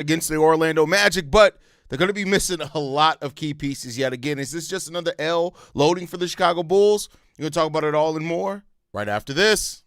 against the Orlando Magic, but they're going to be missing a lot of key pieces yet again. Is this just another L loading for the Chicago Bulls? We're going to talk about it all and more right after this.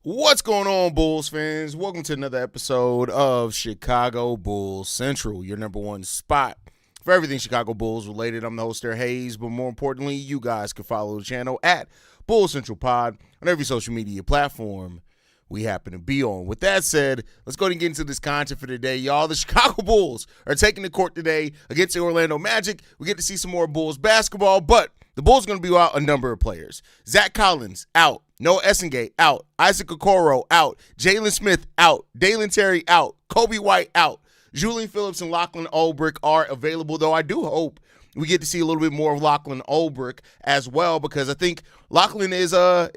What's going on, Bulls fans? Welcome to another episode of Chicago Bulls Central, your number one spot for everything Chicago Bulls related. I'm the host there, Haize, but more importantly, you guys can follow the channel at Bulls Central Pod on every social media platform we happen to be on. With that said, let's go ahead and get into this content for today, y'all. The Chicago Bulls are taking the court today against the Orlando Magic. We get to see some more Bulls basketball, but the Bulls are going to be out a number of players. Zach Collins, out. Noah Essengate, out. Isaac Okoro, out. Jalen Smith, out. Dalen Terry, out. Coby White, out. Julian Phillips and Lachlan Olbrich are available, though I do hope we get to see a little bit more of Lachlan Olbrich as well, because I think Lachlan is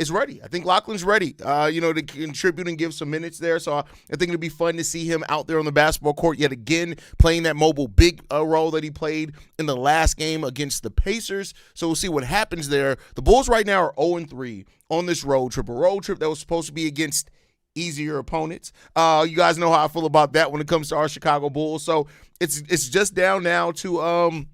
ready. I think Lachlan's ready, to contribute and give some minutes there. So I think it'll be fun to see him out there on the basketball court yet again, playing that mobile big role that he played in the last game against the Pacers. So we'll see what happens there. The Bulls right now are 0-3 on this road trip, a road trip that was supposed to be against easier opponents. You guys know how I feel about that when it comes to our Chicago Bulls. So it's just down now to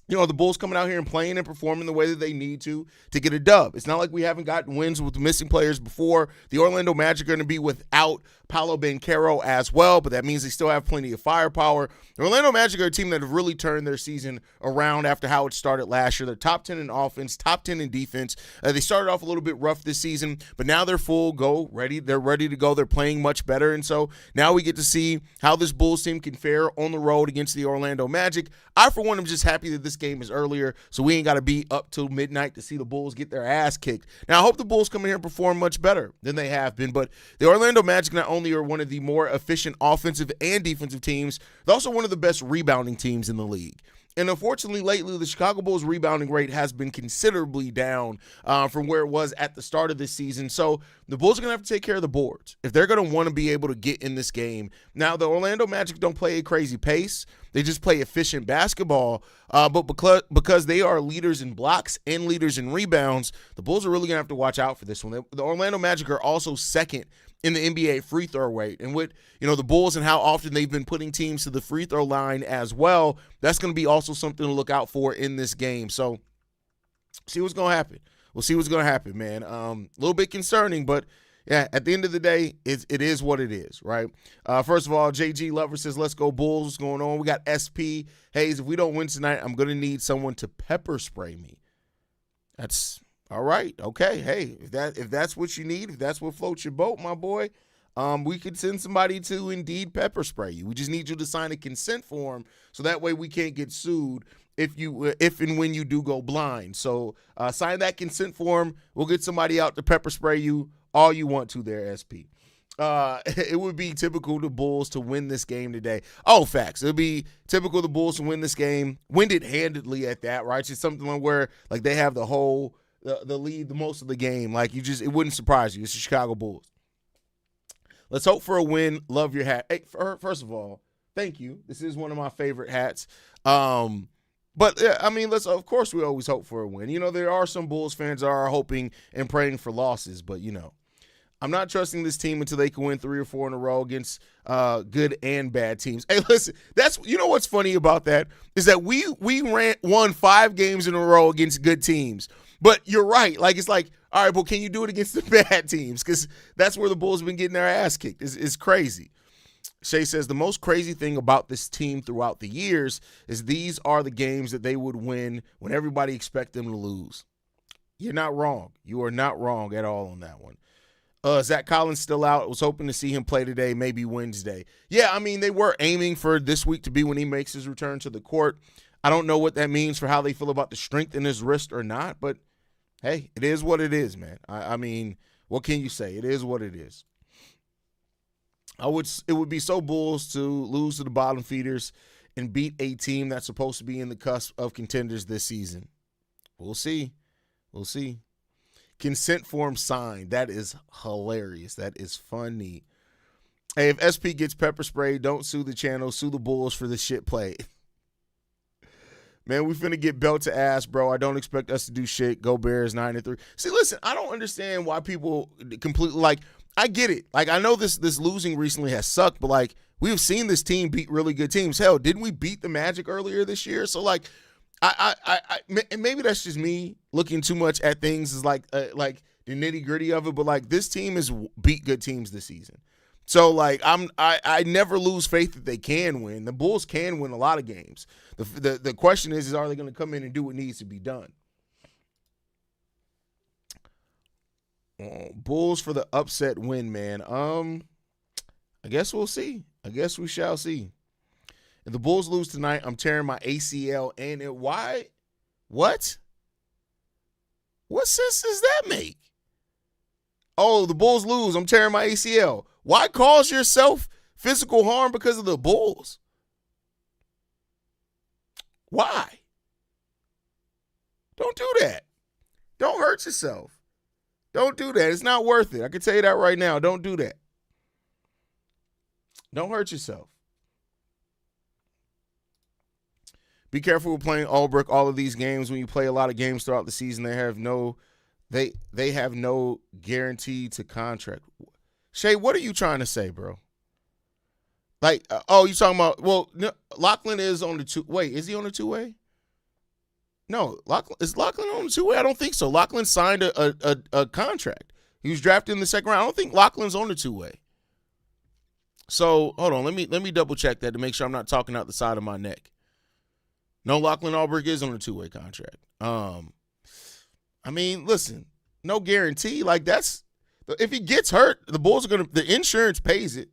the Bulls coming out here and playing and performing the way that they need to get a dub. It's not like we haven't gotten wins with missing players before. The Orlando Magic are going to be without Paolo Banchero as well, but that means they still have plenty of firepower. The Orlando Magic are a team that have really turned their season around after how it started last year. They're top 10 in offense, top 10 in defense. They started off a little bit rough this season, but now they're full go, ready. They're ready to go. They're playing much better, and so now we get to see how this Bulls team can fare on the road against the Orlando Magic. I, for one, am just happy that this game is earlier, so we ain't got to be up till midnight to see the Bulls get their ass kicked. Now, I hope the Bulls come in here and perform much better than they have been, but the Orlando Magic not only are one of the more efficient offensive and defensive teams, they're also one of the best rebounding teams in the league. And unfortunately, lately, the Chicago Bulls rebounding rate has been considerably down from where it was at the start of this season. So the Bulls are going to have to take care of the boards if they're going to want to be able to get in this game. Now, the Orlando Magic don't play a crazy pace. They just play efficient basketball. But because they are leaders in blocks and leaders in rebounds, the Bulls are really going to have to watch out for this one. The Orlando Magic are also second in the NBA free throw rate. And with, the Bulls and how often they've been putting teams to the free throw line as well, that's going to be also something to look out for in this game. So see what's going to happen. We'll see what's going to happen, man. A little bit concerning, but yeah, at the end of the day, it is what it is, right? First of all, JG Lover says, let's go Bulls. What's going on? We got SP. Haize, if we don't win tonight, I'm going to need someone to pepper spray me. That's all right. Okay. Hey, if that's what you need, if that's what floats your boat, my boy, we could send somebody to indeed pepper spray you. We just need you to sign a consent form so that way we can't get sued if and when you do go blind. So sign that consent form. We'll get somebody out to pepper spray you all you want to there, SP. It would be typical of the Bulls to win this game today. Oh, facts. It would be typical of the Bulls to win this game, win it handedly at that, right? It's something where like they have the lead the most of the game. Like it wouldn't surprise you. It's the Chicago Bulls. Let's hope for a win. Love your hat. Hey, first of all, thank you. This is one of my favorite hats. But I mean, of course we always hope for a win. There are some Bulls fans that are hoping and praying for losses, but I'm not trusting this team until they can win 3 or 4 in a row against good and bad teams. Hey, listen, what's funny about that is that we won 5 games in a row against good teams. But you're right. Like, it's like, all right, but can you do it against the bad teams? Because that's where the Bulls have been getting their ass kicked. It's crazy. Shay says, the most crazy thing about this team throughout the years is these are the games that they would win when everybody expect them to lose. You're not wrong. You are not wrong at all on that one. Zach Collins still out. I was hoping to see him play today, maybe Wednesday. Yeah, I mean, they were aiming for this week to be when he makes his return to the court. I don't know what that means for how they feel about the strength in his wrist or not, but hey, it is what it is, man. I mean, what can you say? It is what it is. It would be so Bulls to lose to the bottom feeders and beat a team that's supposed to be in the cusp of contenders this season. We'll see. We'll see. Consent form signed. That is hilarious. That is funny. Hey, if SP gets pepper sprayed, don't sue the channel. Sue the Bulls for the shit played. Man, we finna get belt to ass, bro. I don't expect us to do shit. Go Bears 9-3. See, listen, I don't understand why people completely like. I get it. Like, I know this losing recently has sucked, but like we've seen this team beat really good teams. Hell, didn't we beat the Magic earlier this year? So like, and maybe that's just me looking too much at things as like the nitty gritty of it. But like, this team has beat good teams this season. So, like, I never lose faith that they can win. The Bulls can win a lot of games. The question is are they going to come in and do what needs to be done? Bulls for the upset win, man. I guess we'll see. I guess we shall see. If the Bulls lose tonight, I'm tearing my ACL. And why? What? What sense does that make? Oh, the Bulls lose. I'm tearing my ACL. Why cause yourself physical harm because of the Bulls? Why? Don't do that. Don't hurt yourself. Don't do that. It's not worth it. I can tell you that right now. Don't do that. Don't hurt yourself. Be careful with playing all brick all of these games. When you play a lot of games throughout the season, they have no guarantee to contract. Shay, what are you trying to say, bro? Like, you talking about, well, no, Lachlan is on the two. Wait, is he on the two-way? No, is Lachlan on the two-way? I don't think so. Lachlan signed a contract. He was drafted in the second round. I don't think Lachlan's on the two-way. So, hold on. Let me double-check that to make sure I'm not talking out the side of my neck. No, Lachlan Albrick is on a two-way contract. I mean, listen, no guarantee. Like, that's if he gets hurt, the Bulls are the insurance pays it.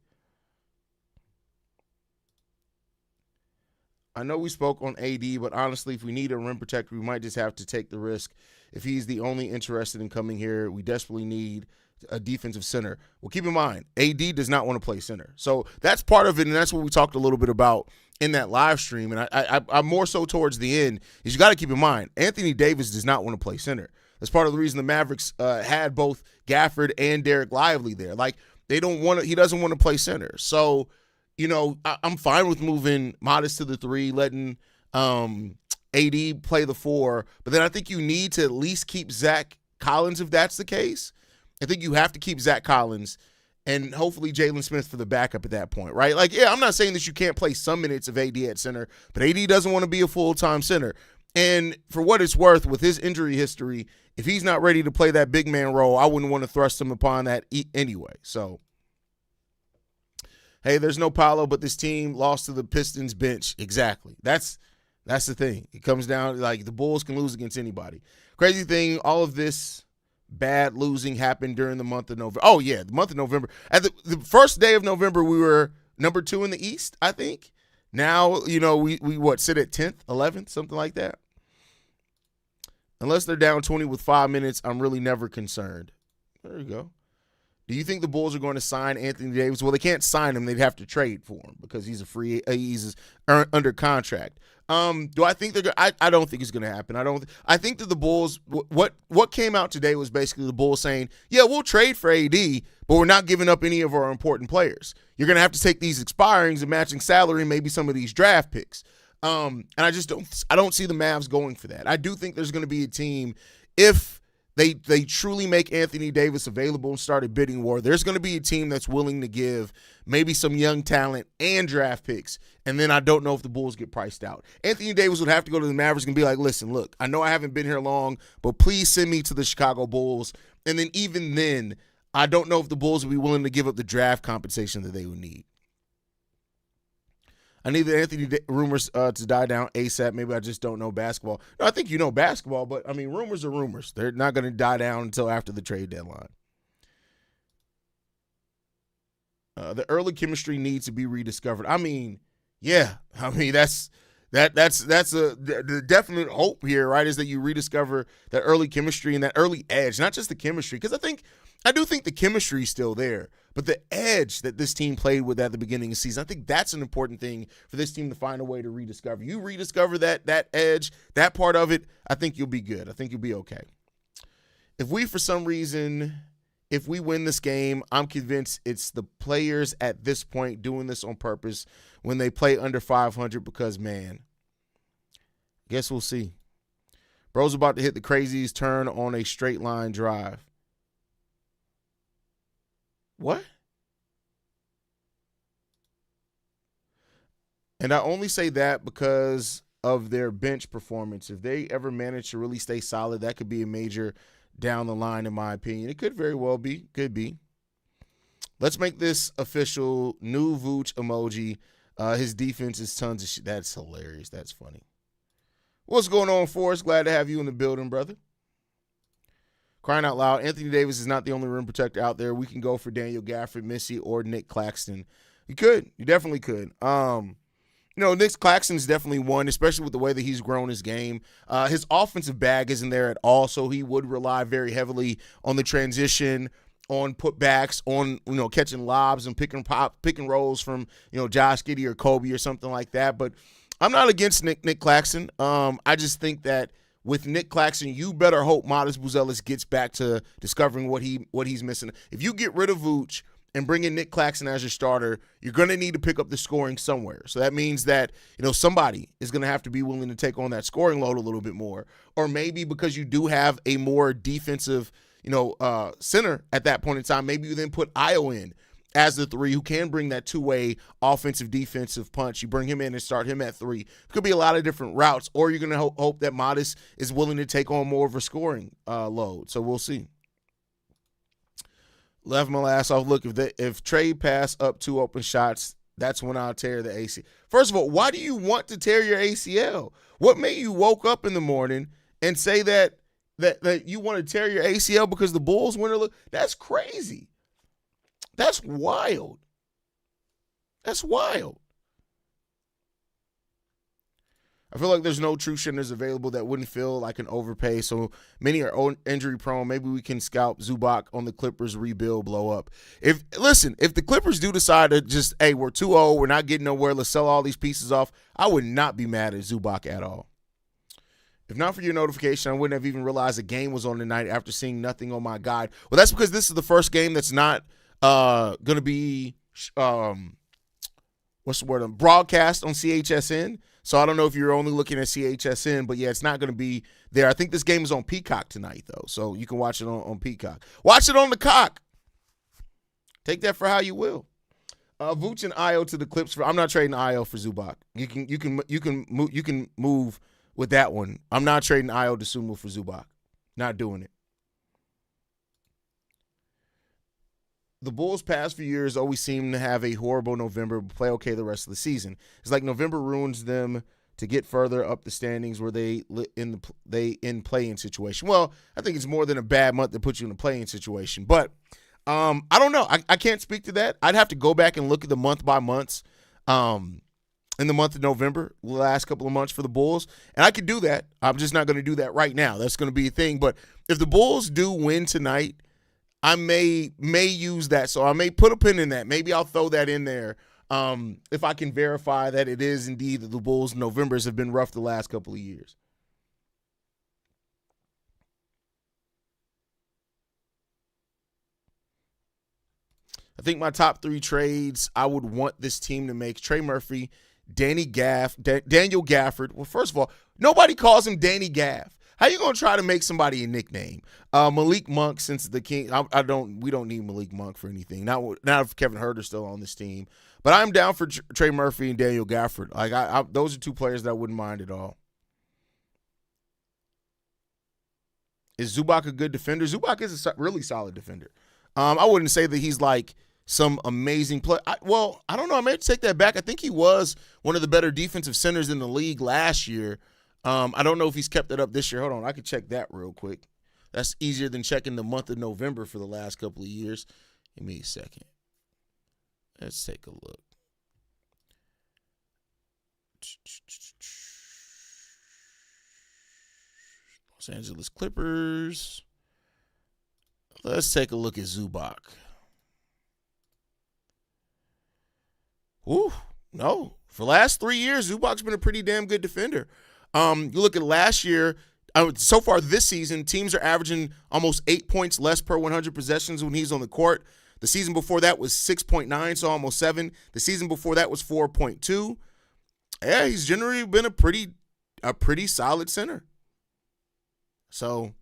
I know we spoke on AD, but honestly, if we need a rim protector, we might just have to take the risk. If he's the only interested in coming here, we desperately need a defensive center. Well, keep in mind, AD does not want to play center. So that's part of it, and that's what we talked a little bit about in that live stream. And I'm more so towards the end is you got to keep in mind, Anthony Davis does not want to play center. That's part of the reason the Mavericks had both Gafford and Derek Lively there. Like, he doesn't want to play center. So, you know, I'm fine with moving Matas to the 3, letting AD play the 4. But then I think you need to at least keep Zach Collins if that's the case. I think you have to keep Zach Collins and hopefully Jalen Smith for the backup at that point, right? Like, yeah, I'm not saying that you can't play some minutes of AD at center, but AD doesn't want to be a full-time center. And for what it's worth, with his injury history, if he's not ready to play that big man role, I wouldn't want to thrust him upon that anyway. So, hey, there's no Paolo, but this team lost to the Pistons bench. Exactly. That's the thing. It comes down, like, the Bulls can lose against anybody. Crazy thing, all of this bad losing happened during the month of November. Oh, yeah, the month of November. At the first day of November, we were number 2 in the East, I think. Now, you know, we sit at 10th, 11th, something like that. Unless they're down 20 with 5 minutes, I'm really never concerned. There you go. Do you think the Bulls are going to sign Anthony Davis? Well, they can't sign him. They'd have to trade for him because he's he's under contract. Do I think they're going to – I don't think it's going to happen. I think that the Bulls – what came out today was basically the Bulls saying, yeah, we'll trade for AD, but we're not giving up any of our important players. You're going to have to take these expirings and matching salary, maybe some of these draft picks. And I don't see the Mavs going for that. I do think there's going to be a team, if they truly make Anthony Davis available and start a bidding war, there's going to be a team that's willing to give maybe some young talent and draft picks. And then I don't know if the Bulls get priced out. Anthony Davis would have to go to the Mavericks and be like, listen, look, I know I haven't been here long, but please send me to the Chicago Bulls. And then even then, I don't know if the Bulls would be willing to give up the draft compensation that they would need. I need the Anthony rumors to die down ASAP. Maybe I just don't know basketball. No, I think you know basketball, but, I mean, rumors are rumors. They're not going to die down until after the trade deadline. The early chemistry needs to be rediscovered. I mean, yeah. I mean, that's the definite hope here, right, is that you rediscover that early chemistry and that early edge, not just the chemistry. Because I think I do think the chemistry is still there, but the edge that this team played with at the beginning of the season, I think that's an important thing for this team to find a way to rediscover. You rediscover that edge, that part of it, I think you'll be good. I think you'll be okay. If we, for some reason, if we win this game, I'm convinced it's the players at this point doing this on purpose when they play under 500 because, man, guess we'll see. Bro's about to hit the craziest turn on a straight line drive. What? And I only say that because of their bench performance. If they ever manage to really stay solid, that could be a major down the line, in my opinion. It could very well be. Could be. Let's make this official. New Vooch emoji. His defense is tons of shit. That's hilarious. That's funny. What's going on, Forrest? Glad to have you in the building, brother. Crying out loud, Anthony Davis is not the only rim protector out there. We can go for Daniel Gafford, Missy, or Nick Claxton. You could. You definitely could. Nick Claxton's definitely one, especially with the way that he's grown his game. His offensive bag isn't there at all, so he would rely very heavily on the transition, on putbacks, on catching lobs and pick and rolls from Josh Giddey or Coby or something like that. But I'm not against Nick Claxton. I just think that with Nick Claxton, you better hope Matas Buzelis gets back to discovering what he's missing. If you get rid of Vooch and bring in Nick Claxton as your starter, you're going to need to pick up the scoring somewhere. So that means that somebody is going to have to be willing to take on that scoring load a little bit more. Or maybe because you do have a more defensive center at that point in time, maybe you then put Io in as the three who can bring that two-way offensive defensive punch. You bring him in and start him at three. It could be a lot of different routes, or you're going to hope that Matas is willing to take on more of a scoring load. So we'll see. Left my last off. Look, if Trey pass up 2 open shots, that's when I'll tear the ACL. First of all, why do you want to tear your ACL? What made you woke up in the morning and say that you want to tear your ACL because the Bulls win? That's crazy. That's wild. That's wild. I feel like there's no true centers available that wouldn't feel like an overpay. So many are injury prone. Maybe we can scalp Zubac on the Clippers, rebuild, blow up. If the Clippers do decide to just, hey, we're 2-0, we're not getting nowhere, let's sell all these pieces off, I would not be mad at Zubac at all. If not for your notification, I wouldn't have even realized the game was on tonight after seeing nothing on my guide. Well, that's because this is the first game that's not going to be broadcast on CHSN. So I don't know if you're only looking at CHSN, but yeah, it's not going to be there. I think this game is on Peacock tonight, though, so you can watch it on Peacock. Watch it on the cock. Take that for how you will. Vooch and Io to the Clips. I'm not trading Io for Zubac. You can move with that one. I'm not trading Io to Sumo for Zubac. Not doing it. The Bulls past few years always seem to have a horrible November, but play okay the rest of the season. It's like November ruins them to get further up the standings where they in play-in situation. Well, I think it's more than a bad month to put you in a play-in situation. But I don't know. I can't speak to that. I'd have to go back and look at the month by months in the month of November, the last couple of months for the Bulls. And I could do that. I'm just not going to do that right now. That's going to be a thing. But if the Bulls do win tonight, I may use that, so I may put a pin in that. Maybe I'll throw that in there if I can verify that it is indeed that the Bulls' Novembers have been rough the last couple of years. I think my top 3 trades I would want this team to make: Trey Murphy, Daniel Gafford. Well, first of all, nobody calls him Danny Gaff. How you gonna try to make somebody a nickname? Malik Monk, since the King, we don't need Malik Monk for anything. Not if Kevin Huerter's still on this team. But I'm down for Trey Murphy and Daniel Gafford. Like those are 2 players that I wouldn't mind at all. Is Zubac a good defender? Zubac is a really solid defender. I wouldn't say that he's like some amazing play. I don't know. I may take that back. I think he was one of the better defensive centers in the league last year. I don't know if he's kept it up this year. Hold on. I could check that real quick. That's easier than checking the month of November for the last couple of years. Give me a second. Let's take a look. Los Angeles Clippers. Let's take a look at Zubac. Ooh, no. For the last 3 years, Zubac's been a pretty damn good defender. You look at last year, so far this season, teams are averaging almost 8 points less per 100 possessions when he's on the court. The season before that was 6.9, so almost 7. The season before that was 4.2. Yeah, he's generally been a pretty solid center. So,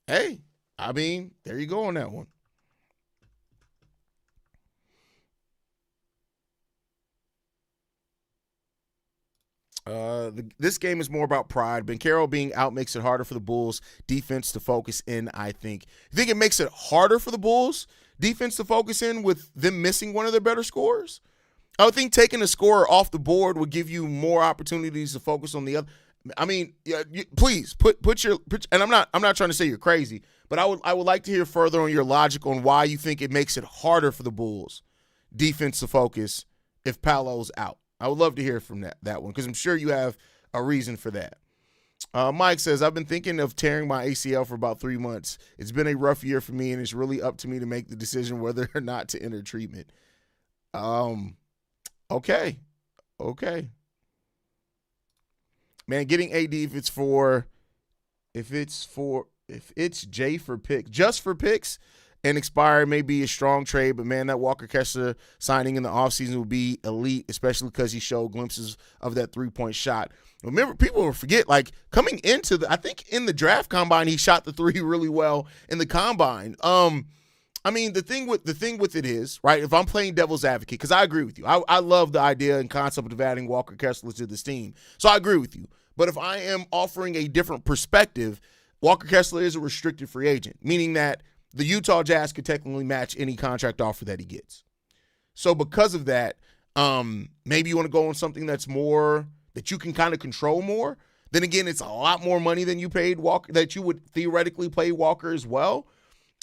hey, I mean, there you go on that one. This game is more about pride. Banchero being out makes it harder for the Bulls defense to focus in, I think. You think it makes it harder for the Bulls defense to focus in with them missing one of their better scorers? I would think taking a scorer off the board would give you more opportunities to focus on the other. I mean, please put your and I'm not trying to say you're crazy, but I would like to hear further on your logic on why you think it makes it harder for the Bulls defense to focus if Paolo's out. I would love to hear from that one because I'm sure you have a reason for that. Mike says, I've been thinking of tearing my ACL for about 3 months. It's been a rough year for me, and it's really up to me to make the decision whether or not to enter treatment. Okay. Man, getting AD if it's J for pick, just for picks and expire may be a strong trade, but man, that Walker Kessler signing in the offseason would be elite, especially because he showed glimpses of that three-point shot. Remember, people will forget, like, coming into I think in the draft combine, he shot the three really well in the combine. I mean, the thing with it is, right, if I'm playing devil's advocate, because I agree with you. I love the idea and concept of adding Walker Kessler to this team. So I agree with you. But if I am offering a different perspective, Walker Kessler is a restricted free agent, meaning that the Utah Jazz could technically match any contract offer that he gets. So because of that, maybe you want to go on something that's more, that you can kind of control more. Then again, it's a lot more money than you paid Walker, that you would theoretically pay Walker as well.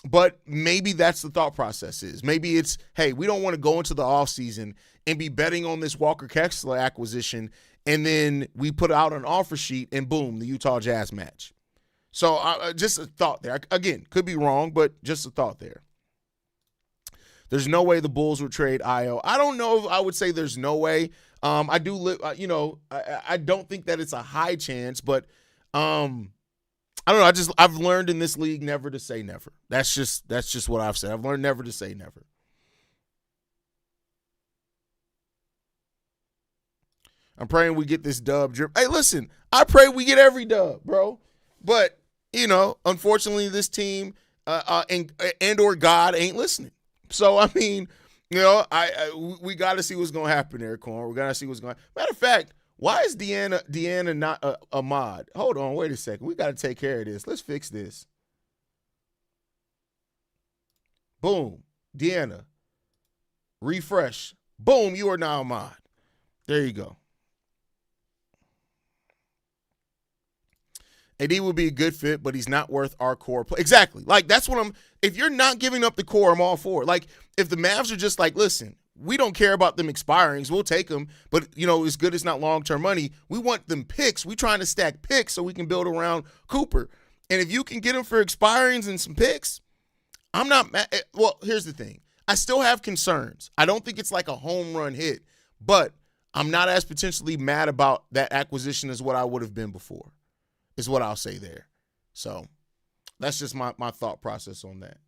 But maybe that's the thought process is. Maybe it's, hey, we don't want to go into the offseason and be betting on this Walker Kessler acquisition, and then we put out an offer sheet, and boom, the Utah Jazz match. So just a thought there. Again, could be wrong, but just a thought there. There's no way the Bulls would trade Io. I don't know if I would say there's no way. I do live, I don't think that it's a high chance, but I don't know. I've learned in this league never to say never. That's just what I've said. I've learned never to say never. I'm praying we get this dub drip. Hey, listen, I pray we get every dub, bro. But, unfortunately, this team and or God ain't listening. So, I mean, we got to see what's going to happen there, Corn. We got to see what's going to happen. Matter of fact, why is Deanna not a mod? Hold on, wait a second. We got to take care of this. Let's fix this. Boom. Deanna. Refresh. Boom, you are now a mod. There you go. AD would be a good fit, but he's not worth our core play. Exactly. Like, that's what if you're not giving up the core, I'm all for it. Like, if the Mavs are just like, listen, we don't care about them expiring, so we'll take them, but, it's good it's not long-term money. We want them picks. We're trying to stack picks so we can build around Cooper. And if you can get them for expirings and some picks, I'm not mad. Well, here's the thing. I still have concerns. I don't think it's like a home run hit, but I'm not as potentially mad about that acquisition as what I would have been before. Is what I'll say there. So that's just my thought process on that.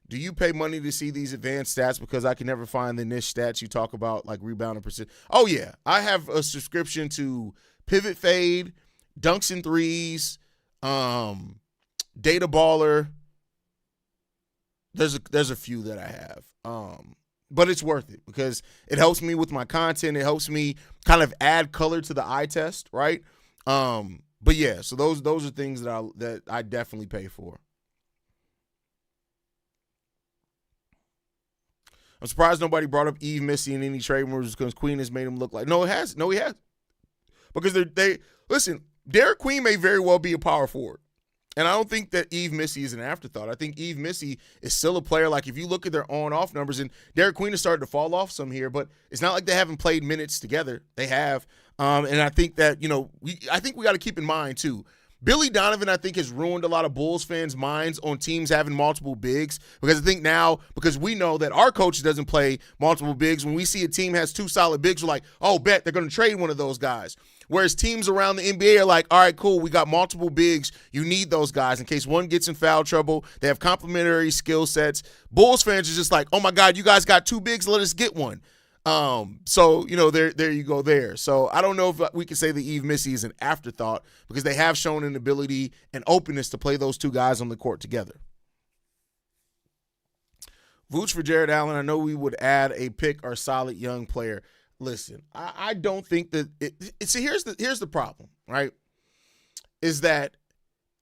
Do you pay money to see these advanced stats? Because I can never find the niche stats you talk about, like rebound and percent. Oh, yeah. I have a subscription to Pivot Fade, Dunks and Threes, Data Baller. There's a few that I have. But it's worth it because it helps me with my content. It helps me kind of add color to the eye test, right? But yeah, so those are things that I definitely pay for. I'm surprised nobody brought up Eve Missy in any trade rumors because Queen has made him look like. No, he has. Because they listen. Derek Queen may very well be a power forward. And I don't think that Yves Missi is an afterthought. I think Yves Missi is still a player. Like, if you look at their on-off numbers, and Derek Queen has started to fall off some here, but it's not like they haven't played minutes together. They have. And I think that, I think we got to keep in mind, too, Billy Donovan, I think, has ruined a lot of Bulls fans' minds on teams having multiple bigs, because I think now, because we know that our coach doesn't play multiple bigs, when we see a team has two solid bigs, we're like, oh, bet they're going to trade one of those guys. Whereas teams around the NBA are like, all right, cool, we got multiple bigs. You need those guys in case one gets in foul trouble. They have complementary skill sets. Bulls fans are just like, oh, my God, you guys got two bigs, let us get one. So, there you go there. So I don't know if we can say that Yves Missi is an afterthought, because they have shown an ability and openness to play those two guys on the court together. Vooch for Jared Allen. I know we would add a pick or solid young player. Listen, I don't think that see, here's the problem, right? Is that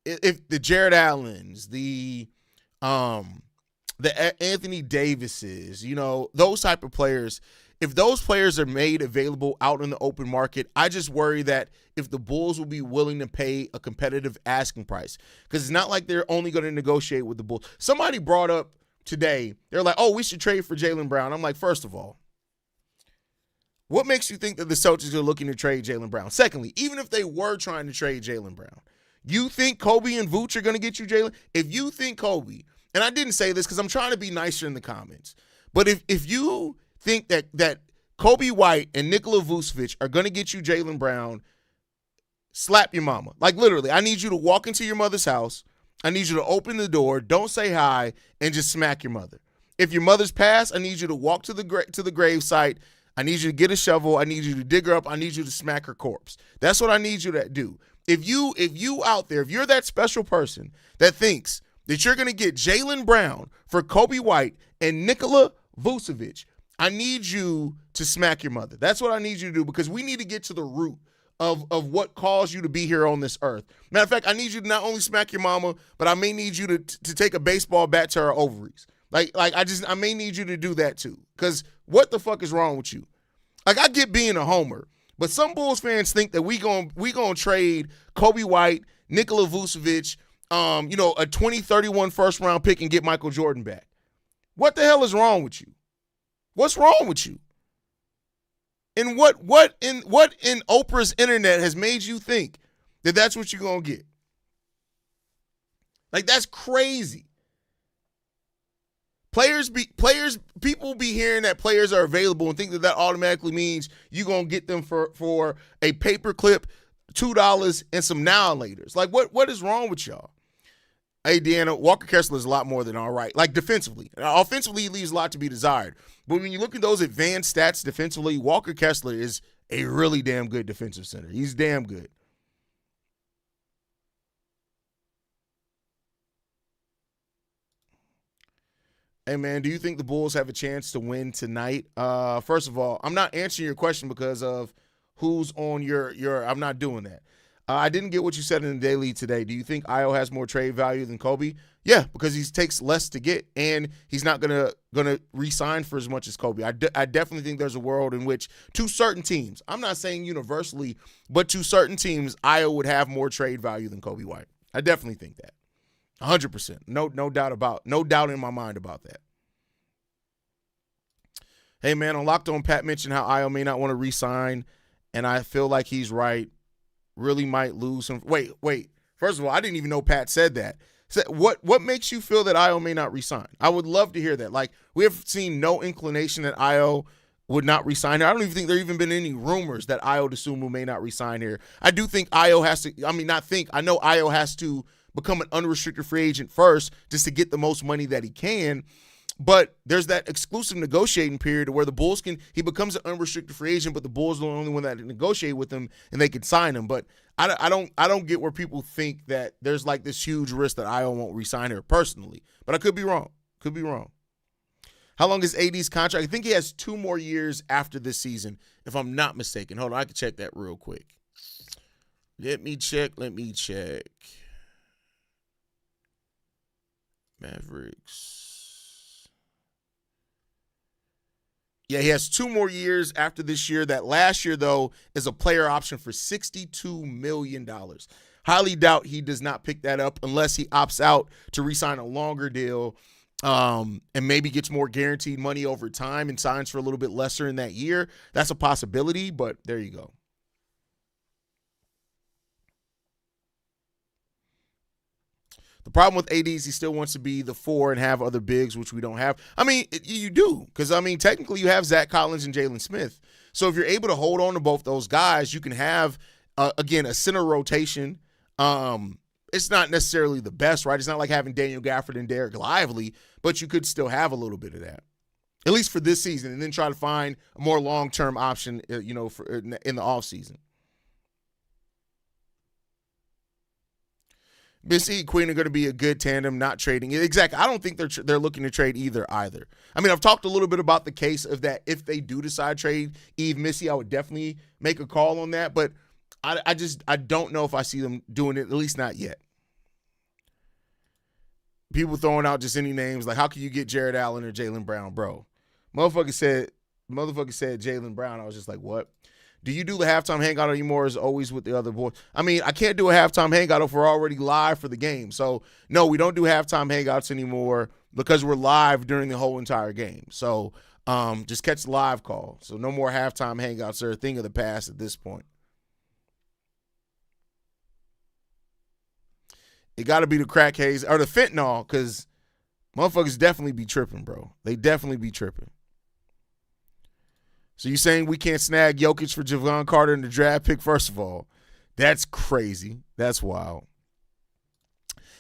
if the Jared Allens, the Anthony Davises, those type of players, if those players are made available out in the open market, I just worry that if the Bulls will be willing to pay a competitive asking price, because it's not like they're only going to negotiate with the Bulls. Somebody brought up today, they're like, oh, we should trade for Jaylen Brown. I'm like, first of all, what makes you think that the Celtics are looking to trade Jaylen Brown? Secondly, even if they were trying to trade Jaylen Brown, you think Coby and Vooch are going to get you Jaylen? If you think Coby, and I didn't say this because I'm trying to be nicer in the comments, but if you think that Coby White and Nikola Vucevic are going to get you Jaylen Brown, slap your mama. Like, literally, I need you to walk into your mother's house. I need you to open the door, don't say hi, and just smack your mother. If your mother's passed, I need you to walk to the grave site. I need you to get a shovel. I need you to dig her up. I need you to smack her corpse. That's what I need you to do. If you out there, if you're that special person that thinks that you're going to get Jaylen Brown for Coby White and Nikola Vucevic, I need you to smack your mother. That's what I need you to do, because we need to get to the root of what caused you to be here on this earth. Matter of fact, I need you to not only smack your mama, but I may need you to take a baseball bat to her ovaries. I may need you to do that too, because what the fuck is wrong with you? Like, I get being a homer, but some Bulls fans think that we gonna trade Coby White, Nikola Vucevic, a 2031 first round pick and get Michael Jordan back. What the hell is wrong with you? What's wrong with you? And what in Oprah's internet has made you think that that's what you're gonna get? Like, that's crazy. People be hearing that players are available and think that automatically means you're going to get them for a paperclip, $2, and some now and laters. Like, what is wrong with y'all? Hey, Deanna, Walker Kessler is a lot more than all right. Like, defensively. Offensively, he leaves a lot to be desired. But when you look at those advanced stats defensively, Walker Kessler is a really damn good defensive center. He's damn good. Hey, man, do you think the Bulls have a chance to win tonight? First of all, I'm not answering your question because of who's on your I'm not doing that. I didn't get what you said in the daily today. Do you think Ayo has more trade value than Coby? Yeah, because he takes less to get, and he's not gonna re-sign for as much as Coby. I definitely think there's a world in which, to certain teams, I'm not saying universally, but to certain teams, Ayo would have more trade value than Coby White. I definitely think that. 100%. No doubt in my mind about that. Hey, man, on Locked On, Pat mentioned how Ayo may not want to re-sign, and I feel like he's right. Really might lose some. Wait. First of all, I didn't even know Pat said that. What makes you feel that Ayo may not re-sign? I would love to hear that. Like, we have seen no inclination that Ayo would not re-sign here. I don't even think there even been any rumors that Ayo DeSumo may not re-sign here. I do think Ayo has to, I know Ayo has to become an unrestricted free agent first just to get the most money that he can. But there's that exclusive negotiating period where the Bulls he becomes an unrestricted free agent, but the Bulls are the only one that negotiate with him and they can sign him. But I don't get where people think that there's like this huge risk that Ayo won't re-sign here personally. But I could be wrong. How long is AD's contract? I think he has 2 more years after this season, if I'm not mistaken. Hold on, I can check that real quick. Let me check. Mavericks. Yeah, he has 2 more years after this year. That last year, though, is a player option for $62 million. highly doubt he does not pick that up unless he opts out to re-sign a longer deal and maybe gets more guaranteed money over time and signs for a little bit lesser in that year. That's a possibility, but there you go. The problem with AD is he still wants to be the 4 and have other bigs, which we don't have. I mean, you do, because, I mean, technically you have Zach Collins and Jalen Smith. So if you're able to hold on to both those guys, you can have, again, a center rotation. It's not necessarily the best, right? It's not like having Daniel Gafford and Derek Lively, but you could still have a little bit of that, at least for this season, and then try to find a more long-term option, for in the offseason. Missy and Queen are going to be a good tandem, not trading. Exactly. I don't think they're looking to trade either. I mean, I've talked a little bit about the case of that. If they do decide to trade Eve Missy, I would definitely make a call on that. But I don't know if I see them doing it, at least not yet. People throwing out just any names, like how can you get Jared Allen or Jaylen Brown, bro? Motherfucker said Jaylen Brown. I was just like, what? Do you do the halftime hangout anymore as always with the other boys? I mean, I can't do a halftime hangout if we're already live for the game. So, no, we don't do halftime hangouts anymore because we're live during the whole entire game. So, just catch the live call. So, no more halftime hangouts. They're a thing of the past at this point. It got to be the crack haze or the fentanyl because motherfuckers definitely be tripping, bro. They definitely be tripping. So you saying we can't snag Jokic for Javon Carter in the draft pick? First of all, that's crazy. That's wild.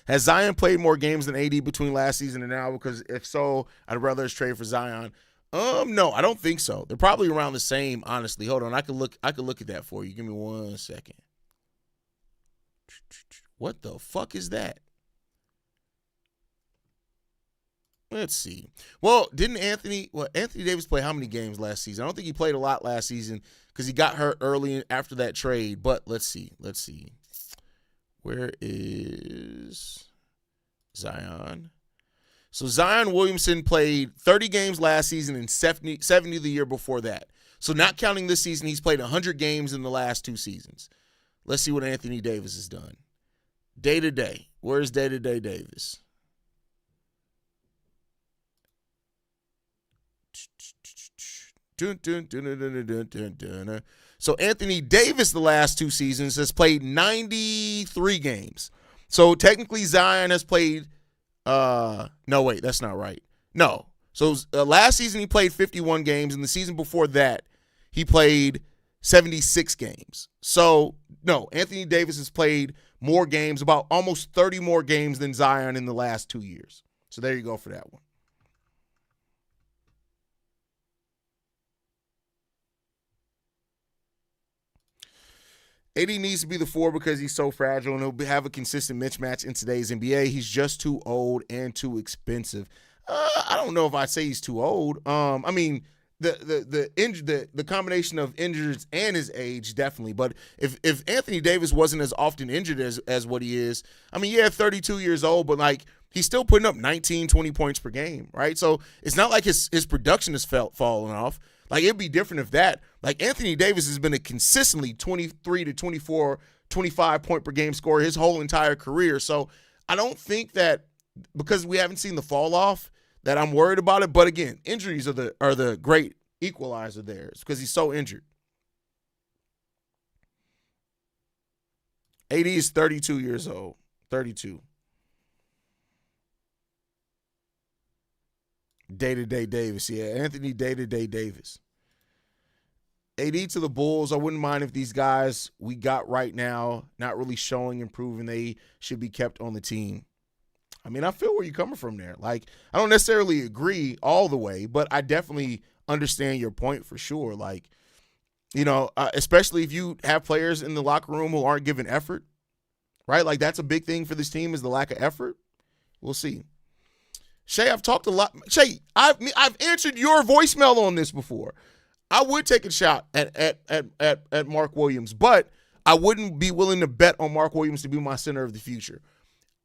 Has Zion played more games than AD between last season and now? Because if so, I'd rather us trade for Zion. No, I don't think so. They're probably around the same, honestly. Hold on, I could look at that for you. Give me 1 second. What the fuck is that? Let's see. Well, didn't Anthony Davis play how many games last season? I don't think he played a lot last season because he got hurt early after that trade. But let's see. Where is Zion? So Zion Williamson played 30 games last season and 70 the year before that. So not counting this season, he's played 100 games in the last 2 seasons. Let's see what Anthony Davis has done. Day-to-day. Where's day-to-day Davis? So Anthony Davis the last 2 seasons has played 93 games. So technically Zion has played no, wait, that's not right. No. So last season he played 51 games, and the season before that he played 76 games. So no, Anthony Davis has played more games, about almost 30 more games than Zion in the last 2 years. So there you go for that one. AD needs to be the 4 because he's so fragile and he'll have a consistent mismatch in today's NBA. He's just too old and too expensive. I don't know if I'd say he's too old. I mean, the combination of injuries and his age, definitely. But if Anthony Davis wasn't as often injured as what he is, I mean, yeah, 32 years old, but like he's still putting up 19, 20 points per game, right? So it's not like his production has fallen off. Like, it'd be different if that. Like, Anthony Davis has been a consistently 23 to 24, 25 point per game scorer his whole entire career. So I don't think that because we haven't seen the fall off that I'm worried about it. But again, injuries are the great equalizer there. It's because he's so injured. AD is 32 years old. 32. Day-to-day Davis. Yeah, Anthony Day-to-day Davis. AD to the Bulls. I wouldn't mind if these guys we got right now not really showing and proving they should be kept on the team. I mean, I feel where you're coming from there. Like, I don't necessarily agree all the way, but I definitely understand your point for sure. Like, you know, especially if you have players in the locker room who aren't giving effort, right? Like, that's a big thing for this team is the lack of effort. We'll see. Shay, I've talked a lot. Shay, I've answered your voicemail on this before. I would take a shot at Mark Williams, but I wouldn't be willing to bet on Mark Williams to be my center of the future.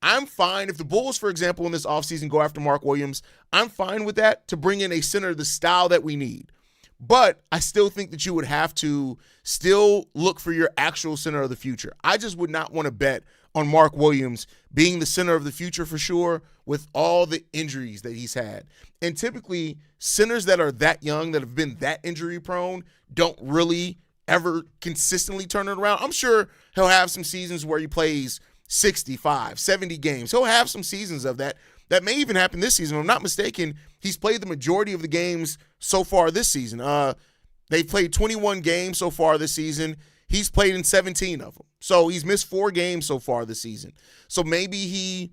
I'm fine if the Bulls, for example, in this offseason go after Mark Williams, I'm fine with that to bring in a center of the style that we need. But I still think that you would have to still look for your actual center of the future. I just would not want to bet on Mark Williams being the center of the future for sure with all the injuries that he's had. And typically, centers that are that young, that have been that injury prone, don't really ever consistently turn it around. I'm sure he'll have some seasons where he plays 65, 70 games. He'll have some seasons of that. That may even happen this season. If I'm not mistaken, he's played the majority of the games so far this season. They've played 21 games so far this season. He's played in 17 of them. So he's missed 4 games so far this season. So maybe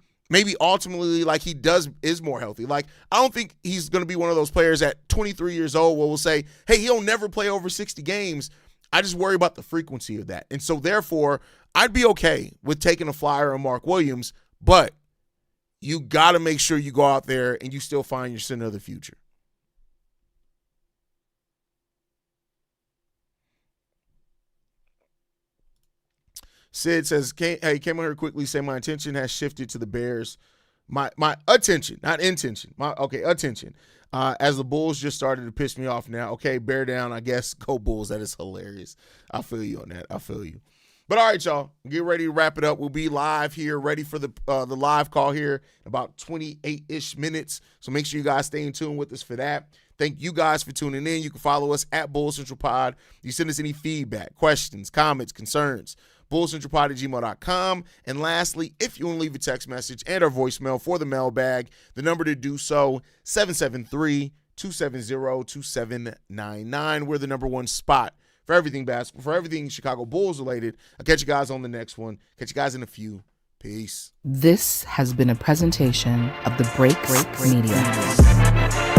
ultimately, like, he is more healthy. Like, I don't think he's going to be one of those players at 23 years old where we'll say, hey, he'll never play over 60 games. I just worry about the frequency of that. And so, therefore, I'd be okay with taking a flyer on Mark Williams, but you got to make sure you go out there and you still find your center of the future. Sid says, came on here to quickly say my attention has shifted to the Bears. My attention, not intention. Attention. As the Bulls just started to piss me off now. Okay, bear down, I guess. Go Bulls. That is hilarious. I feel you on that. I feel you. But all right, y'all, get ready to wrap it up. We'll be live here, ready for the live call here in about 28-ish minutes. So make sure you guys stay in tune with us for that. Thank you guys for tuning in. You can follow us at Bull Central Pod. You send us any feedback, questions, comments, concerns, bullcentralpod@gmail.com. And lastly, if you want to leave a text message and our voicemail for the mailbag, the number to do so, 773-270-2799. We're the number one spot for everything basketball, for everything Chicago Bulls related. I'll catch you guys on the next one. Catch you guys in a few. Peace. This has been a presentation of the Break Media.